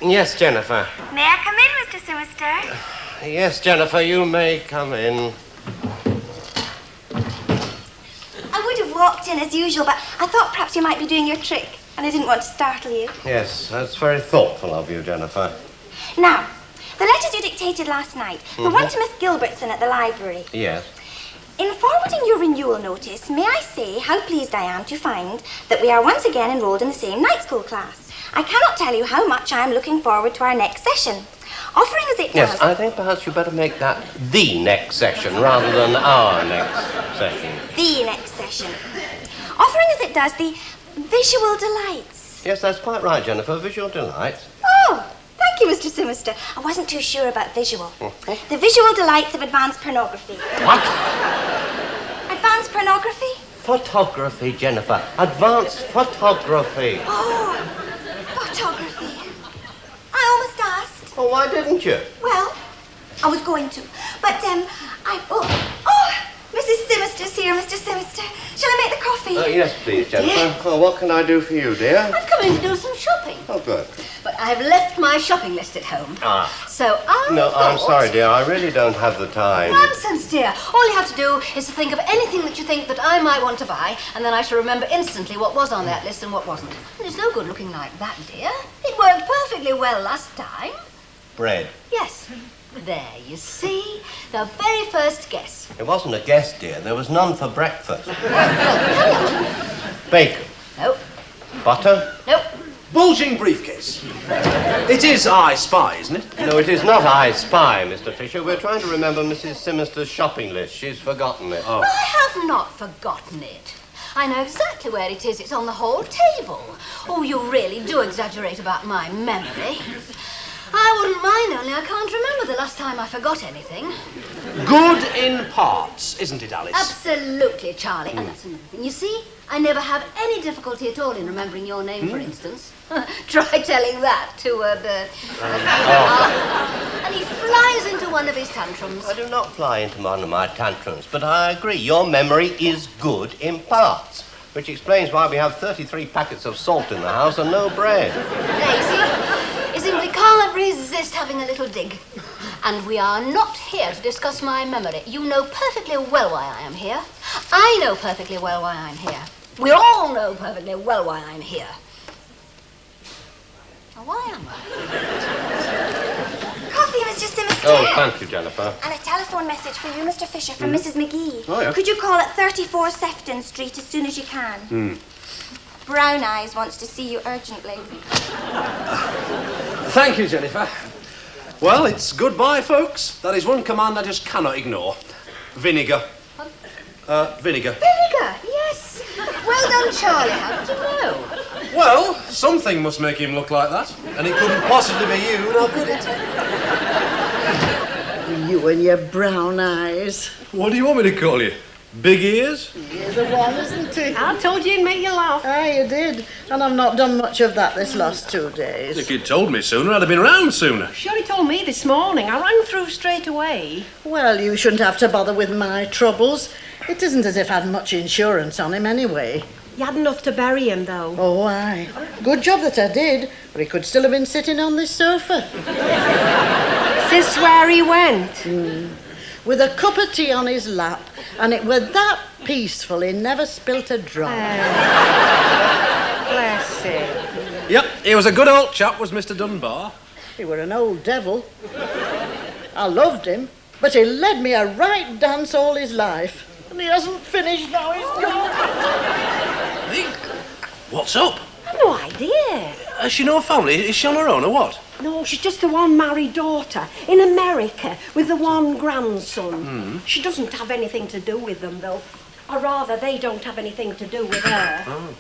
Yes, Jennifer. May I come in, Mr. Simister? Yes, Jennifer, you may come in. I would have walked in as usual, but I thought perhaps you might be doing your trick, and I didn't want to startle you. Yes, that's very thoughtful of you, Jennifer. Now, the letters you dictated last night, the one to Miss Gilbertson at the library. Yes. In forwarding your renewal notice, may I say how pleased I am to find that we are once again enrolled in the same night school class. I cannot tell you how much I am looking forward to our next session. Offering as it does... Yes, I think perhaps you better make that the next session rather than our next session. The next session. Offering as it does the visual delights. Yes, that's quite right, Jennifer. Visual delights. Oh, thank you, Mr. Simister. I wasn't too sure about visual. The visual delights of advanced pornography. What? Advanced pornography? Photography, Jennifer. Advanced photography. Oh, photography. I almost asked. Oh, why didn't you? Well, I was going to, but Mrs. Simister's here, Mr. Simister. Shall I make the coffee? Yes, please, Jennifer. Oh, what can I do for you, dear? I've come in to do some shopping. Oh, good. But I've left my shopping list at home. So No, I'm sorry, dear. I really don't have the time. Nonsense, dear. All you have to do is to think of anything that you think that I might want to buy, and then I shall remember instantly what was on that list and what wasn't. And it's no good looking like that, dear. It worked perfectly well last time. Bread. Yes. There, you see? The very first guess. It wasn't a guess, dear. There was none for breakfast. Bacon. Nope. Butter? Nope. Bulging briefcase. It is I Spy, isn't it? No, it is not I Spy, Mr. Fisher. We're trying to remember Mrs. Simister's shopping list. She's forgotten it. I have not forgotten it. I know exactly where it is. It's on the hall table. Oh, you really do exaggerate about my memory. I wouldn't mind, only I can't remember the last time I forgot anything. Good in parts, isn't it, Alice? Absolutely, Charlie. And that's another thing. You see, I never have any difficulty at all in remembering your name, for instance. Try telling that to and he flies into one of his tantrums. I do not fly into one of my tantrums, but I agree. Your memory is good in parts, which explains why we have 33 packets of salt in the house and no bread. There, you see? You simply can't resist having a little dig. And we are not here to discuss my memory. You know perfectly well why I am here. I know perfectly well why I'm here. We all know perfectly well why I'm here. Now, why am I? Coffee, Mr. Simister. Oh, thank you, Jennifer. And a telephone message for you, Mr. Fisher, from Mrs. McGee. Oh, yeah. Could you call at 34 Sefton Street as soon as you can? Brown Eyes wants to see you urgently. Thank you, Jennifer. Well, it's goodbye, folks. That is one command I just cannot ignore. Vinegar. Vinegar. Vinegar, yes. Well done, Charlie. How did you know? Well, something must make him look like that. And it couldn't possibly be you, now could it? You and your brown eyes. What do you want me to call you? Big ears? You're the one, isn't he? I told you he'd make you laugh. Ah, you did. And I've not done much of that this last 2 days. If you'd told me sooner, I'd have been round sooner. Sure, he told me this morning. I rang through straight away. Well, you shouldn't have to bother with my troubles. It isn't as if I had much insurance on him anyway. You had enough to bury him, though. Oh, aye. Good job that I did, but he could still have been sitting on this sofa. Since where he went. With a cup of tea on his lap, and it were that peaceful he never spilt a drop. Bless him. Yep, he was a good old chap, was Mr. Dunbar. He were an old devil. I loved him, but he led me a right dance all his life. And he hasn't finished now, he's gone. Hey, what's up? I've no idea. Has she no family? Is she on her own or what? No, she's just the one married daughter in America with the one grandson. She doesn't have anything to do with them, though. Or rather, they don't have anything to do with her. Oh.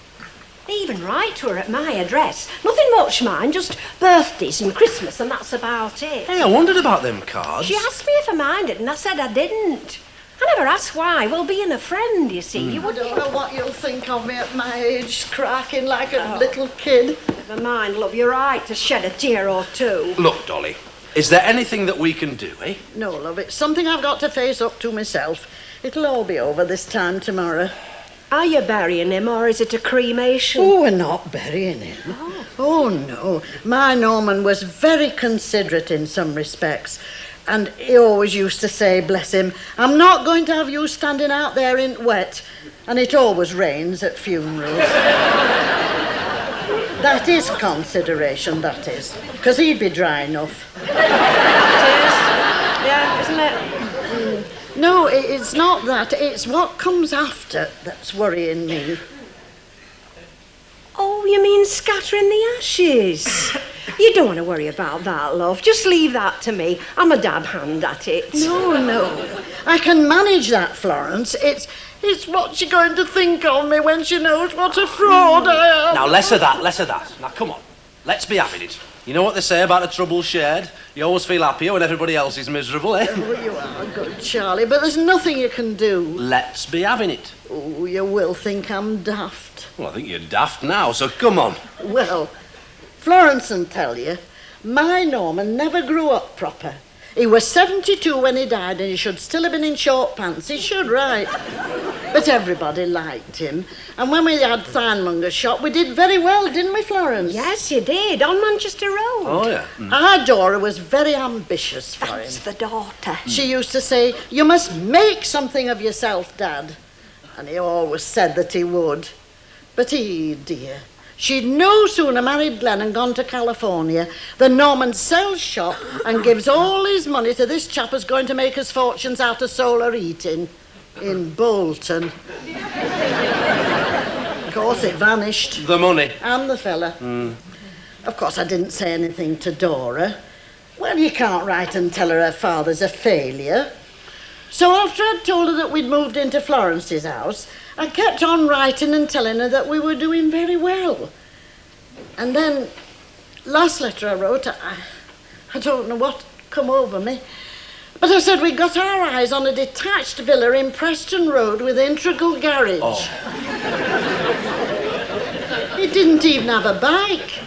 They even write to her at my address. Nothing much, mind, just birthdays and Christmas, and that's about it. Hey, I wondered about them cards. She asked me if I minded, and I said I didn't. I never asked why. Well, being a friend, you see, you I wouldn't... don't know what you'll think of me at my age, cracking like a little kid. Never mind, love, you're right to shed a tear or two. Look, Dolly, is there anything that we can do, eh? No, love, it's something I've got to face up to myself. It'll all be over this time tomorrow. Are you burying him, or is it a cremation? Oh, we're not burying him. Oh, no. My Norman was very considerate in some respects. And he always used to say, bless him, I'm not going to have you standing out there in wet. And it always rains at funerals. That is consideration, that is. Because he'd be dry enough. It is. Yeah, isn't it? No, it's not that. It's what comes after that's worrying me. Oh, you mean scattering the ashes? You don't want to worry about that, love. Just leave that to me. I'm a dab hand at it. No. I can manage that, Florence. It's what she's going to think of me when she knows what a fraud I am. Now, less of that. Now, come on. Let's be having it. You know what they say about a trouble shared? You always feel happier when everybody else is miserable, eh? Oh, you are good, Charlie, but there's nothing you can do. Let's be having it. Oh, you will think I'm daft. Well, I think you're daft now, so come on. Well, Florence will tell you, my Norman never grew up proper. He was 72 when he died, and he should still have been in short pants. He should, right. But everybody liked him. And when we had Feinmonger's shop, we did very well, didn't we, Florence? Yes, you did, on Manchester Road. Oh, yeah. Our Dora was very ambitious for That's him. the daughter. She used to say, you must make something of yourself, Dad. And he always said that he would. But dear, she'd no sooner married Glenn and gone to California than Norman sells shop and gives all his money to this chap who's going to make his fortunes out of solar heating in Bolton. Of course, it vanished. The money. And the fella. Of course, I didn't say anything to Dora. Well, you can't write and tell her father's a failure. So after I'd told her that we'd moved into Florence's house, I kept on writing and telling her that we were doing very well. And then, last letter I wrote, I don't know what come over me, but I said we got our eyes on a detached villa in Preston Road with integral garage. Oh. It didn't even have a bike.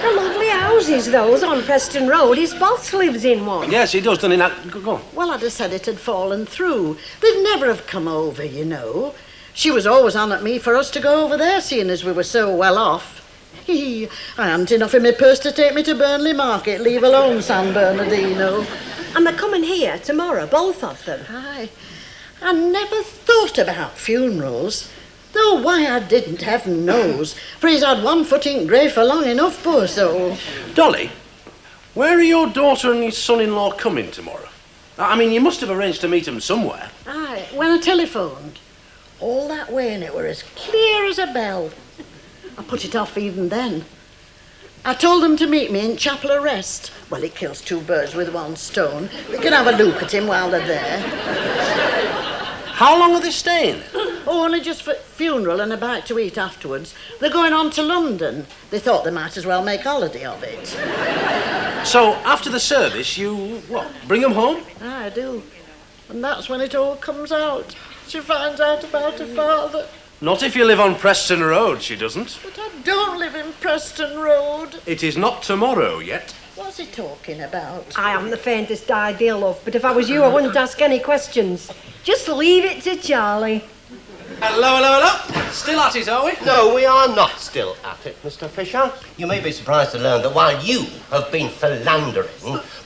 The lovely houses, those, on Preston Road. His boss lives in one. Yes, he does, doesn't he? Go on. Well, I'd have said it had fallen through. They'd never have come over, you know. She was always on at me for us to go over there, seeing as we were so well off. I hadn't enough in my purse to take me to Burnley Market, leave alone San Bernardino. And they're coming here tomorrow, both of them. I never thought about funerals. Though why I didn't, heaven knows, for he's had one foot in grave for long enough, poor soul. Dolly, where are your daughter and your son-in-law coming tomorrow? I mean, you must have arranged to meet them somewhere. Aye, when I telephoned. All that way, and it were as clear as a bell. I put it off even then. I told them to meet me in Chapel Arrest. Well, it kills two birds with one stone. They can have a look at him while they're there. How long are they staying? Oh, only just for funeral and a bite to eat afterwards. They're going on to London. They thought they might as well make holiday of it. So, after the service, you, what, bring them home? I do. And that's when it all comes out. She finds out about her father. Not if you live on Preston Road, she doesn't. But I don't live in Preston Road. It is not tomorrow yet. What's he talking about? I haven't the faintest idea, love, but if I was you, I wouldn't ask any questions. Just leave it to Charlie. Hello. Still at it, are we? No, we are not still at it, Mr. Fisher. You may be surprised to learn that while you have been philandering,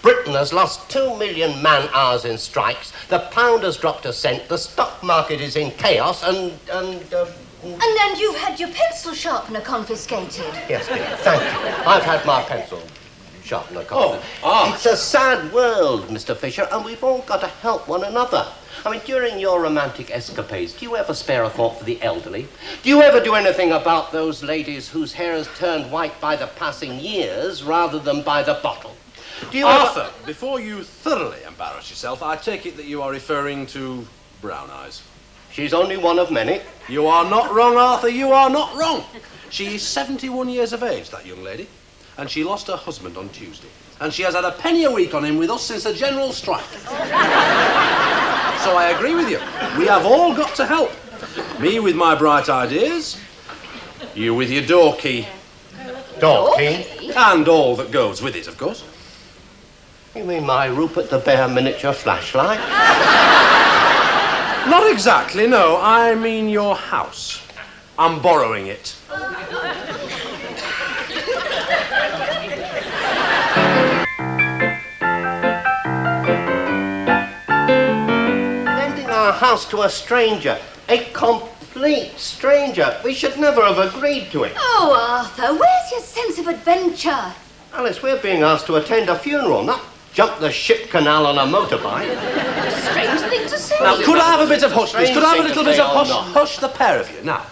Britain has lost 2 million man-hours in strikes, the pound has dropped a cent, the stock market is in chaos, and then you've had your pencil sharpener confiscated. Yes, dear, thank you. I've had my pencil sharpener confiscated. Ah. It's a sad world, Mr. Fisher, and we've all got to help one another. I mean, during your romantic escapades, do you ever spare a thought for the elderly? Do you ever do anything about those ladies whose hair has turned white by the passing years rather than by the bottle? Do you Arthur, before you thoroughly embarrass yourself, I take it that you are referring to brown eyes. She's only one of many. You are not wrong, Arthur, you are not wrong. She is 71 years of age, that young lady, and she lost her husband on Tuesday. And she has had a penny a week on him with us since the general strike. So I agree with you. We have all got to help. Me with my bright ideas, you with your door key. Door key? And all that goes with it, of course. You mean my Rupert the Bear miniature flashlight? Not exactly, no. I mean your house. I'm borrowing it. Lending our house to a stranger. A complete stranger. We should never have agreed to it. Oh, Arthur, where's your sense of adventure? Alice, we're being asked to attend a funeral, not jump the ship canal on a motorbike. Strange thing to say. Now, could I have a bit of hush, please? Could I have a little bit of hush? Strange thing to say or not. Hush, the pair of you. Now,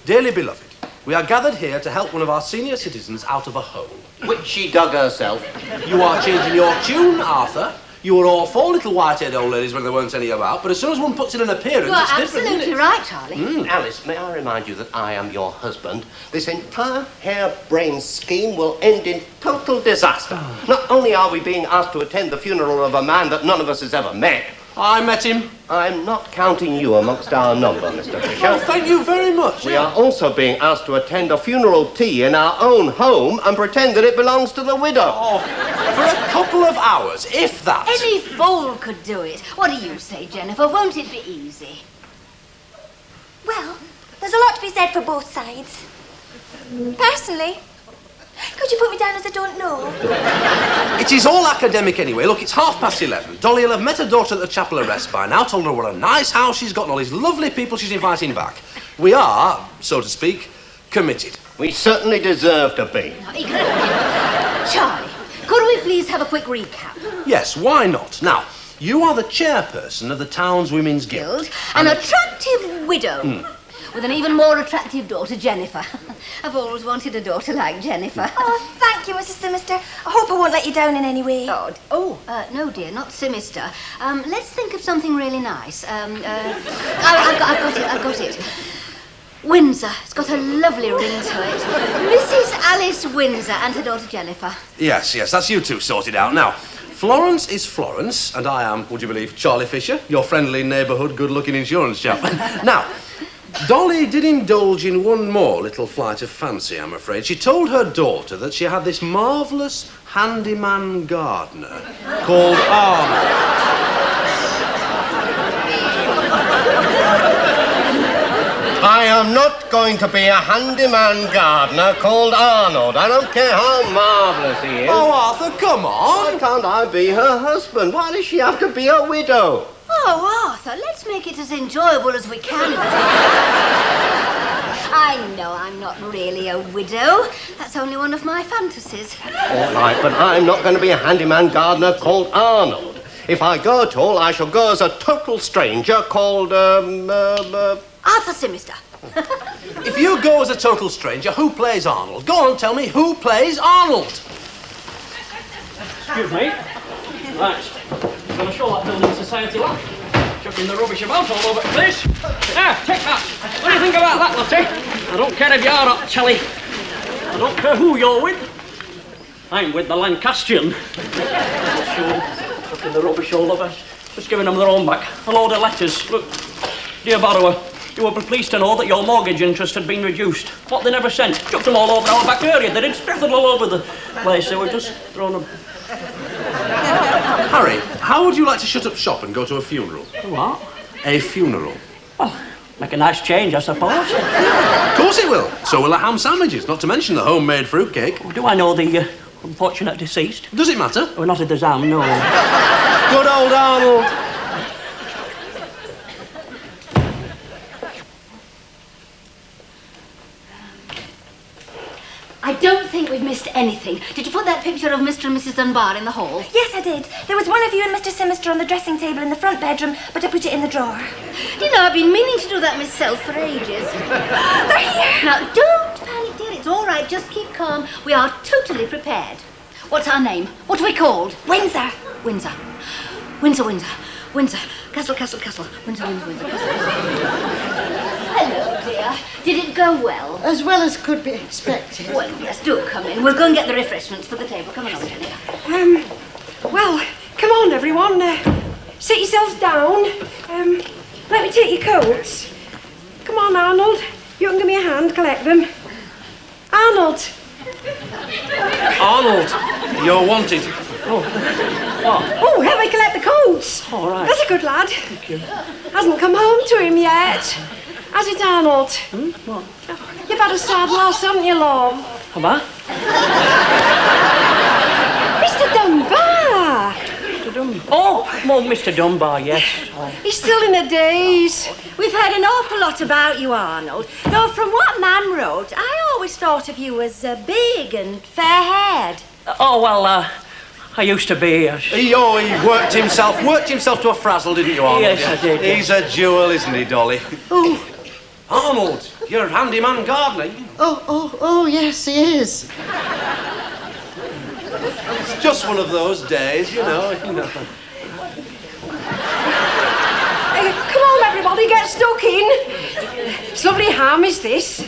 dearly beloved, we are gathered here to help one of our senior citizens out of a hole. Which she dug herself. You are changing your tune, Arthur. You were all four little white-haired old ladies when there weren't any about, but as soon as one puts in an appearance, You are it's different, isn't absolutely it? right, Charlie. Alice, may I remind you that I am your husband? This entire harebrained scheme will end in total disaster. Not only are we being asked to attend the funeral of a man that none of us has ever met, I met him. I'm not counting you amongst our number, Mr. Oh, Fisher. thank you very much. We are also being asked to attend a funeral tea in our own home and pretend that it belongs to the widow. Oh, for a couple of hours, if that. Any fool could do it. What do you say, Jennifer? Won't it be easy? Well, there's a lot to be said for both sides. Personally, could you put me down as I don't know? It is all academic anyway. Look, it's 11:30. Dolly will have met her daughter at the chapel arrest by now, told her what a nice house she's got and all these lovely people she's inviting back. We are, so to speak, committed. We certainly deserve to be. Charlie, could we please have a quick recap? Yes, why not? Now, you are the chairperson of the town's Women's Guild. An attractive widow. With an even more attractive daughter, Jennifer. I've always wanted a daughter like Jennifer. Oh, thank you, Mrs. Simister. I hope I won't let you down in any way. No, dear, not sinister. Let's think of something really nice. I've got it. Windsor. It's got a lovely ring to it. Mrs. Alice Windsor and her daughter Jennifer. Yes, that's you two sorted out. Now, Florence is Florence, and I am, would you believe, Charlie Fisher, your friendly neighbourhood, good-looking insurance chap. Now, Dolly did indulge in one more little flight of fancy, I'm afraid. She told her daughter that she had this marvellous handyman gardener called Arnold. I am not going to be a handyman gardener called Arnold. I don't care how marvellous he is. Oh, Arthur, come on. Why can't I be her husband? Why does she have to be a widow? Oh, Arthur, let's make it as enjoyable as we can. I know I'm not really a widow. That's only one of my fantasies. All right, but I'm not going to be a handyman gardener called Arnold. If I go at all, I shall go as a total stranger called, Arthur Simister. If you go as a total stranger, who plays Arnold? Go on, tell me, who plays Arnold? Excuse me. Right. I'm going to show that building society lot. Chucking the rubbish about all over the place. Ah, take that. What do you think about that, Lottie? I don't care if you are up, Charlie. I don't care who you're with. I'm with the Lancastrian. Sure. Chucking the rubbish all over. Just giving them their own back. A load of letters. Look, dear borrower, you will be pleased to know that your mortgage interest had been reduced. What they never sent. Chucked them all over our back area. They did scattered all over the place. They were just throwing them. Harry, how would you like to shut up shop and go to a funeral? What? A funeral. Oh, make a nice change, I suppose. Of course it will. So will the ham sandwiches, not to mention the homemade fruitcake. Do I know the unfortunate deceased? Does it matter? Oh, not if there's ham, no. Good old Arnold. I don't think we've missed anything. Did you put that picture of Mr. and Mrs. Dunbar in the hall? Yes, I did. There was one of you and Mr. Simister on the dressing table in the front bedroom, but I put it in the drawer. Do you know, I've been meaning to do that myself for ages. They're here. Now, don't panic, dear. It's all right. Just keep calm. We are totally prepared. What's our name? What are we called? Windsor. Windsor. Windsor, Windsor. Windsor. Castle. Windsor, Castle. Hello, dear. Did it go well? As well as could be expected. Well, yes, do come in. We'll go and get the refreshments for the table. Come along, Jenny. Well, come on, everyone. Sit yourselves down. Let me take your coats. Come on, Arnold. You can give me a hand, collect them. Arnold. Arnold, you're wanted. Oh, help me collect the coats. All right. That's a good lad. Thank you. Hasn't come home to him yet. Has it, Arnold? What? You've had a sad loss, haven't you, love? Have I? Mr. Dunbar. Oh, well, Mr. Dunbar, yes. He's still in a daze. We've heard an awful lot about you, Arnold. Though from what Mam wrote, I always thought of you as big and fair-haired. Oh, well, I used to be. He worked himself to a frazzle, didn't you, Arnold? Yes, I did, yes. He's a jewel, isn't he, Dolly? Oh, Arnold, you're a handyman gardener. oh, yes, he is. It's just one of those days, you know. Come on, everybody, get stuck in. It's lovely ham, is this?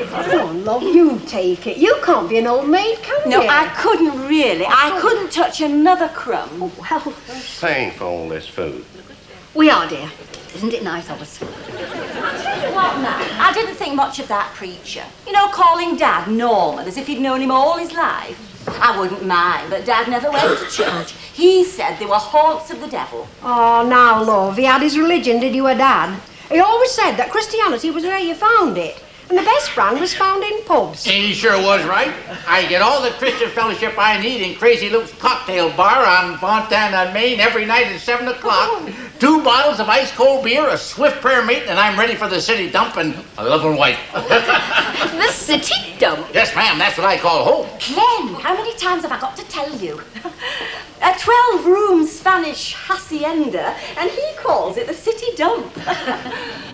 Come on, love, you take it. You can't be an old maid, can No, you? I couldn't really. I couldn't touch another crumb. Well, Paying for all this food. We are, dear. Isn't it nice of us? What, Mam? I didn't think much of that creature. You know, calling Dad Norman as if he'd known him all his life. I wouldn't mind, but Dad never went to church. He said they were haunts of the devil. oh, now, love, he had his religion, did you, Dad? He always said that Christianity was where you found it. And the best brand was found in pubs. He sure was right. I get all the Christian fellowship I need in Crazy Luke's cocktail bar on Fontana, Maine every night at 7 o'clock. 2 bottles of ice cold beer, a swift prayer meeting, and I'm ready for the city dump and a loving wife. The city dump. Yes, ma'am, that's what I call home. Glenn, how many times have I got to tell you? A 12-room Spanish hacienda, and he calls it the city dump.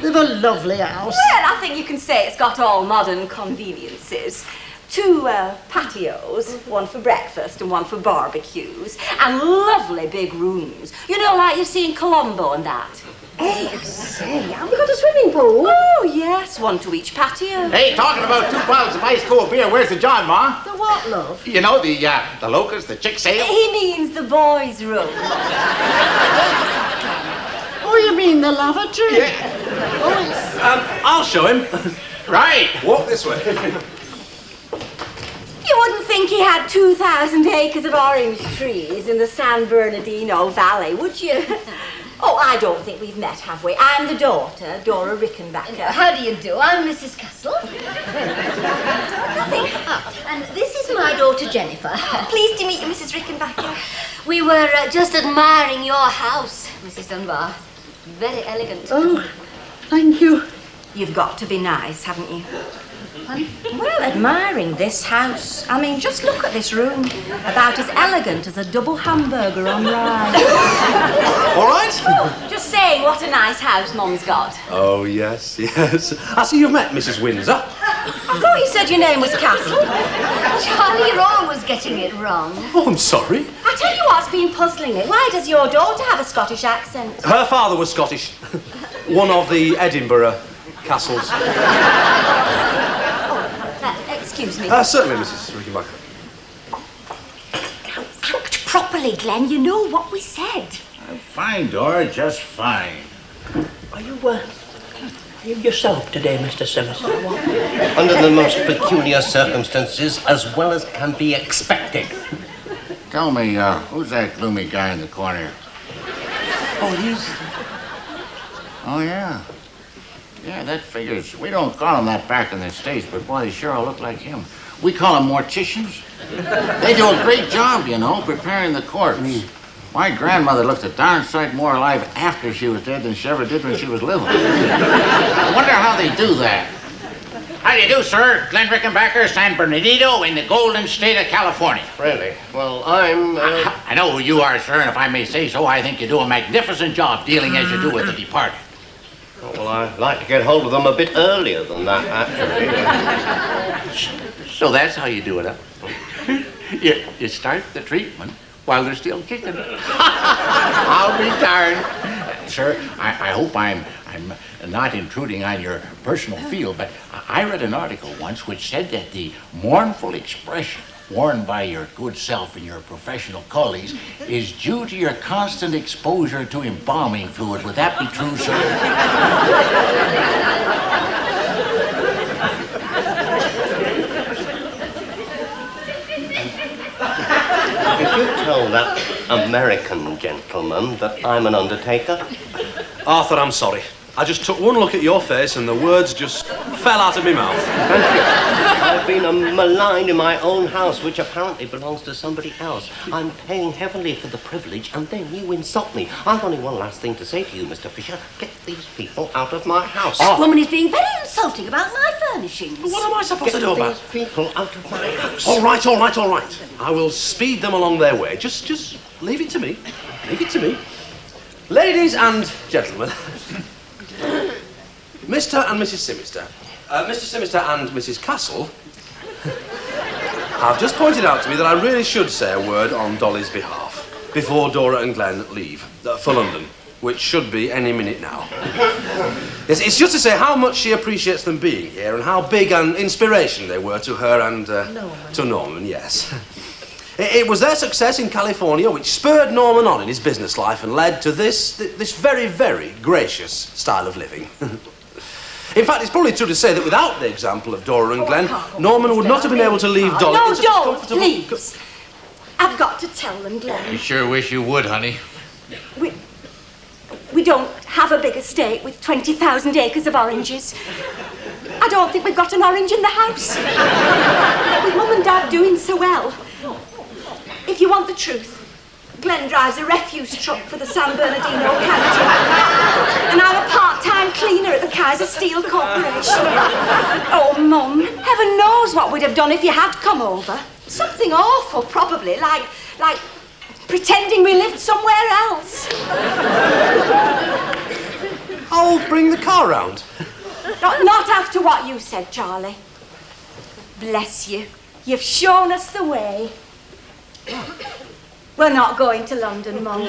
They've a lovely house. Well, I think you can say it's got all modern conveniences. 2 patios, one for breakfast and one for barbecues, and lovely big rooms. You know, like you see in Colombo and that. Hey, say, have we got a swimming pool? Oh, yes, one to each patio. Hey, talking about 2 bottles of ice cold beer, where's the John, Ma? The what, love? You know, the locusts, the chick sale? He means the boys' room. Oh, you mean the lavatory? Yeah. Oh, it's... I'll show him. Right. Walk this way. You wouldn't think he had 2,000 acres of orange trees in the San Bernardino Valley, would you? Oh, I don't think we've met, have we? I'm the daughter, Dora Rickenbacker. How do you do? I'm Mrs. Castle. Nothing. And this is my daughter, Jennifer. Pleased to meet you, Mrs. Rickenbacker. We were just admiring your house, Mrs. Dunbar. Very elegant. Oh, thank you. You've got to be nice, haven't you? Well, admiring this house. I mean, just look at this room. About as elegant as a double hamburger on rye. All right? Just saying what a nice house Mum's got. Oh, yes. I see you've met Mrs. Windsor. I thought you said your name was Castle. Charlie, you're always getting it wrong. Oh, I'm sorry. I tell you what's been puzzling me. Why does your daughter have a Scottish accent? Her father was Scottish. One of the Edinburgh castles. Excuse me. Certainly, Mrs. Rickenbacker. Act properly, Glenn. You know what we said. Fine, Dora, just fine. Are you yourself today, Mr. Simmons? Under the most peculiar circumstances, as well as can be expected. Tell me, who's that gloomy guy in the corner? Oh, he's... Oh, yeah. Yeah, that figures. We don't call them that back in the States, but boy, they sure all look like him. We call them morticians. They do a great job, you know, preparing the corpse. My grandmother looked a darn sight more alive after she was dead than she ever did when she was living. I wonder how they do that. How do you do, sir? Glenn Rickenbacker, San Bernardino, in the Golden State of California. Really? Well, I'm... I know who you are, sir, and if I may say so, I think you do a magnificent job dealing as you do with the departed. Well, I'd like to get hold of them a bit earlier than that, actually. So that's how you do it, huh? You start the treatment while they're still kicking. I'll be darned. Sir, I hope I'm not intruding on your personal field, but I read an article once which said that the mournful expression worn by your good self and your professional colleagues is due to your constant exposure to embalming fluid. Would that be true, sir? Did you tell that American gentleman that I'm an undertaker? Arthur, I'm sorry. I just took one look at your face and the words just fell out of my mouth. Thank you. I've been maligned in my own house, which apparently belongs to somebody else. I'm paying heavily for the privilege, and then you insult me. I've only one last thing to say to you, Mr. Fisher. Get these people out of my house. This woman is being very insulting about my furnishings. What am I supposed to do about Get these people out of my house. All right. I will speed them along their way. Just leave it to me. Leave it to me. Ladies and gentlemen, Mr. and Mrs. Simister, Mr. Simister and Mrs. Castle have just pointed out to me that I really should say a word on Dolly's behalf before Dora and Glenn leave for London, which should be any minute now. Yes, it's just to say how much she appreciates them being here and how big an inspiration they were to her and to Norman, yes. It was their success in California which spurred Norman on in his business life and led to this very, very gracious style of living. In fact, it's probably true to say that without the example of Dora and Glenn, Norman would not have been able to leave Dolly in such a comfortable... Please. I've got to tell them, Glenn. You sure wish you would, honey. We don't have a big estate with 20,000 acres of oranges. I don't think we've got an orange in the house. With Mum and Dad doing so well. If you want the truth, Glenn drives a refuse truck for the San Bernardino County. And I'm a part-time cleaner at the Kaiser Steel Corporation. Oh, Mum, heaven knows what we'd have done if you had come over. Something awful, probably, like pretending we lived somewhere else. I'll bring the car round. Not after what you said, Charlie. Bless you. You've shown us the way. We're not going to London, Mum.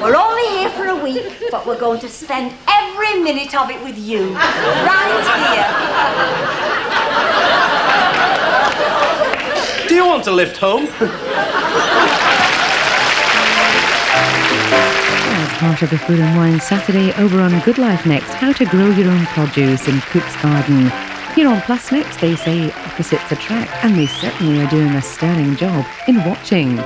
We're only here for a week, but we're going to spend every minute of it with you. Right here. Do you want a lift home? As part of the Food and Wine Saturday over on Good Life Next, how to grow your own produce in Cook's Garden. Here on Plus Next, they say opposites attract, and they certainly are doing a sterling job in watching.